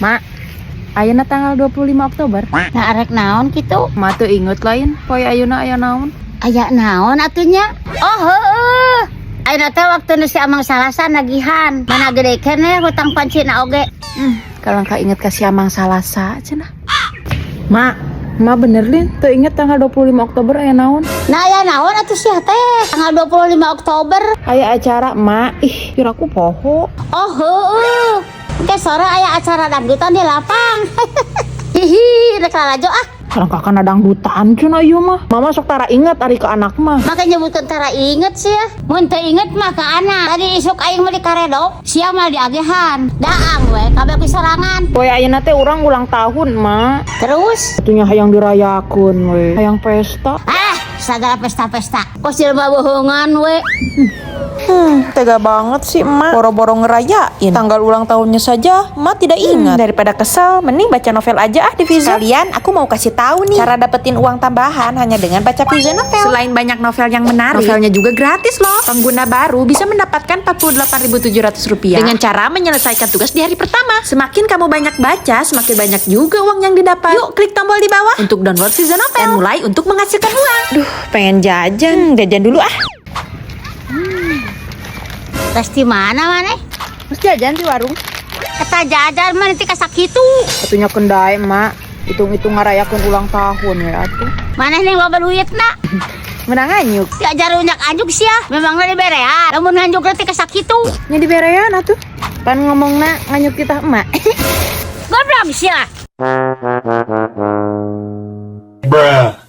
Mak, ayeuna tanggal 25 Oktober. Nah arek naon gitu? Mak tuh inget lain, poe ayeuna aya naon? Aya naon atunya? Oh heueuh. Ayeuna teh waktu nu si Amang Salasa nagihan. Mana gede keneh hutang pancina oge. Kalau nggak inget kasih Amang Salasa cenah. Mak bener Lin, tuh inget tanggal 25 Oktober aya naon? Nah aya naon atuh sia teh? Tanggal 25 Oktober. Aya acara, Mak. Ih, kiraku poho. Oh heueuh. Ke sore aya acara dangdutan di lapang. Hihi, rek lalajo ah. Karena kakak nadang butaan cenah ieu mah. Mama sok tara inget ari ke anak mah. Makanya nyebutkeun tara inget sih ya. Mun teu inget mah ka anak. Tadi isuk aing mah di karedok, sia mah di agehan. Daang we kabeh pisarangan. Poe ayeuna teh urang ulang tahun, Mak. Terus Atunya hayang dirayakeun we. Hayang pesta. segala pesta-pesta. Kok silma bohongan we. Tega banget sih emak, boro-boro ngerayain tanggal ulang tahunnya saja emak tidak ingat. Daripada kesel, mending baca novel aja di Viza. Kalian, aku mau kasih tahu nih cara dapetin uang tambahan hanya dengan baca Viza novel. Selain banyak novel yang menarik, novelnya juga gratis loh. Pengguna baru bisa mendapatkan Rp48.700 dengan cara menyelesaikan tugas di hari pertama. Semakin kamu banyak baca, semakin banyak juga uang yang didapat. Yuk klik tombol di bawah untuk download Viza novel dan mulai untuk menghasilkan uang. Duh, pengen jajan. Jajan dulu ah. Tes di mana maneh? Terus jajan di warung. Eta jajan mah nanti kasakitu. Atunya kendai emak, hitung-hitung ngarayakeun ulang tahun ya atuh. Maneh ning loba duitna. Menang anyuk. Diajar unyak-anyuk sia. Memangna diberean. Lamun nganjuk nanti kasakitu. Nya di berean atuh. Pan ngomongna nganyuk kita emak. Goblok sia. Bruh.